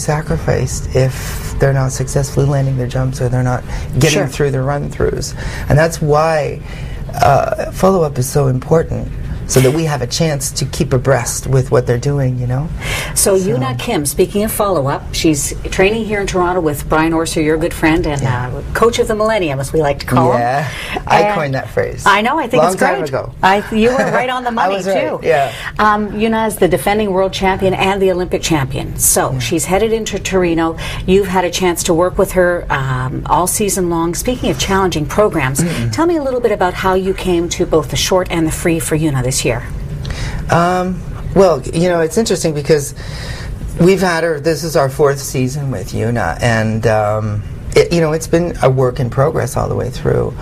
sacrificed if they're not successfully landing their jumps or they're not getting through their run-throughs. And that's why follow-up is so important, so that we have a chance to keep abreast with what they're doing, you know? So Yuna Kim, speaking of follow-up, she's training here in Toronto with Brian Orser, your good friend, and coach of the millennium, as we like to call him. Yeah, I coined that phrase. I know, I think it's great. Long time ago. You were right on the money, I was too. Right, yeah. Yuna is the defending world champion and the Olympic champion. So she's headed into Torino. You've had a chance to work with her all season long. Speaking of challenging programs, tell me a little bit about how you came to both the short and the free for Yuna this year. Well, you know, it's interesting because we've had her, this is our 4th season with Yuna, and you know, it's been a work in progress all the way through.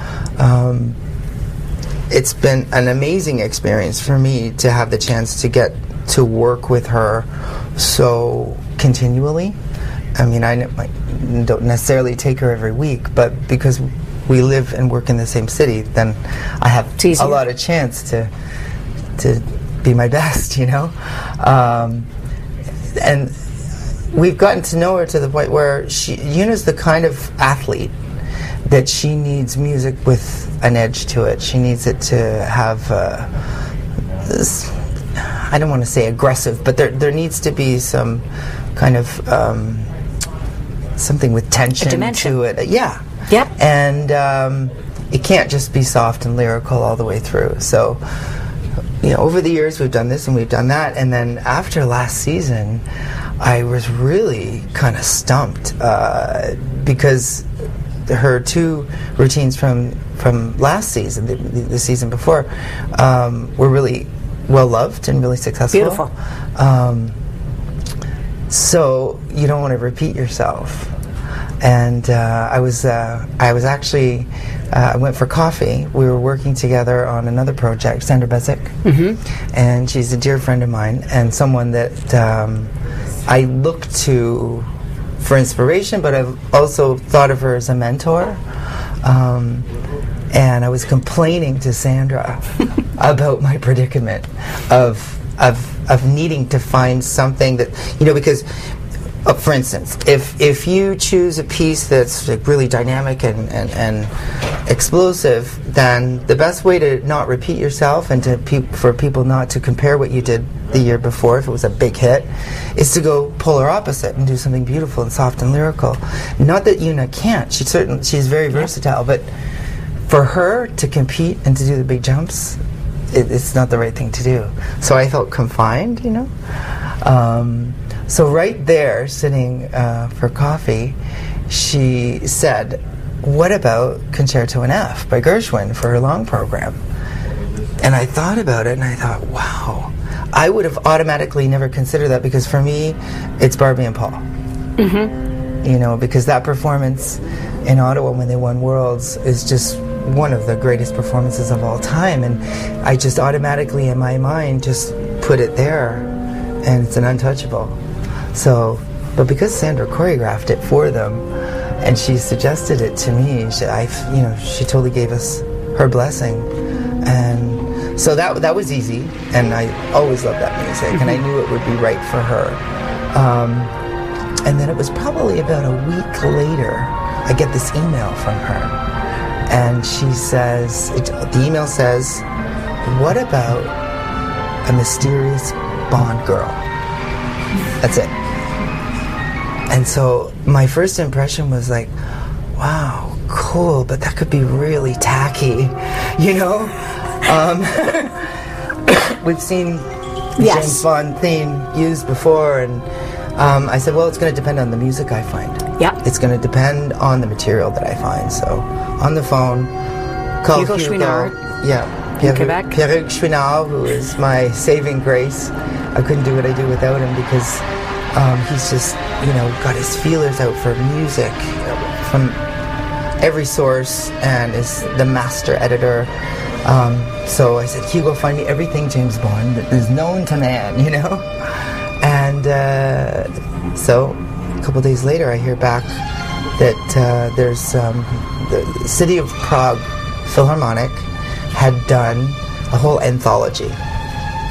It's been an amazing experience for me to have the chance to get to work with her so continually. I mean, I don't necessarily take her every week, but because we live and work in the same city, then I have a lot of chance to be my best, you know? And we've gotten to know her to the point where Yuna's the kind of athlete that she needs music with an edge to it. She needs it to have this, I don't want to say aggressive, but there needs to be some kind of something with tension to it. Yeah. Yep. And it can't just be soft and lyrical all the way through. So, you know, over the years we've done this and we've done that, and then after last season I was really kind of stumped because her 2 routines from last season, the season before, were really well loved and really successful. Beautiful. So you don't want to repeat yourself. And I actually went for coffee. We were working together on another project, Sandra Bezic, and she's a dear friend of mine and someone that I look to for inspiration, but I've also thought of her as a mentor. And I was complaining to Sandra about my predicament of needing to find something that, you know, because for instance, if you choose a piece that's like really dynamic and explosive, then the best way to not repeat yourself and for people not to compare what you did the year before, if it was a big hit, is to go polar opposite and do something beautiful and soft and lyrical. Not that Yuna can't; she's very versatile, but for her to compete and to do the big jumps, it's not the right thing to do. So I felt confined, you know. So right there, sitting for coffee, she said, "What about Concerto in F by Gershwin for her long program?" And I thought about it, and I thought, wow, I would have automatically never considered that, because for me, it's Barbie and Paul. You know, because that performance in Ottawa when they won Worlds is just one of the greatest performances of all time, and I just automatically in my mind just put it there, and it's an untouchable. So, but because Sandra choreographed it for them, and she suggested it to me, she totally gave us her blessing, and so that was easy. And I always loved that music, and I knew it would be right for her. And then it was probably about a week later, I get this email from her, and she says, the email says, "What about a mysterious Bond girl?" That's it. And so my first impression was like, wow, cool, but that could be really tacky, you know? We've seen the James Bond theme used before, and I said, well, it's going to depend on the music I find. Yep. It's going to depend on the material that I find. So on the phone, call Hugo Chouinard. Yeah. Pierre Chouinard, who is my saving grace. I couldn't do what I do without him, because he's just, you know, got his feelers out for music from every source and is the master editor. So I said, Hugo, find me everything James Bond that is known to man, you know? And so a couple days later I hear back that there's the City of Prague Philharmonic had done a whole anthology.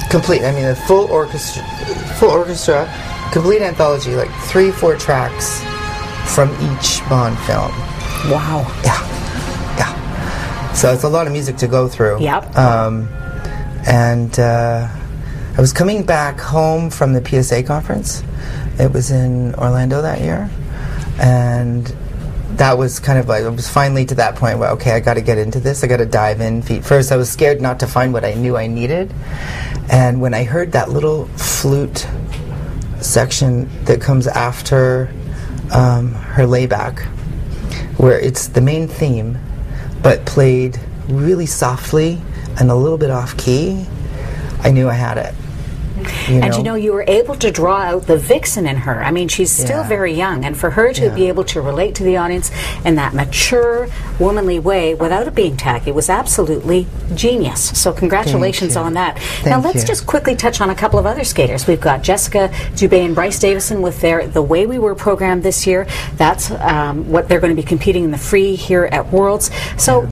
Complete, I mean a full orchestra complete anthology, like 3-4 tracks from each Bond film. Wow. Yeah. So it's a lot of music to go through. Yep. And I was coming back home from the PSA conference. It was in Orlando that year. And that was kind of like, I was finally to that point where, okay, I got to get into this. I got to dive in feet first. I was scared not to find what I knew I needed. And when I heard that little flute section that comes after her layback, where it's the main theme, but played really softly and a little bit off key, I knew I had it. And you were able to draw out the vixen in her. I mean, she's still very young, and for her to be able to relate to the audience in that mature, womanly way without it being tacky was absolutely genius. So congratulations on that. Now let's just quickly touch on a couple of other skaters. We've got Jessica Dubé and Bryce Davison with their The Way We Were program this year. That's what they're going to be competing in the free here at Worlds. So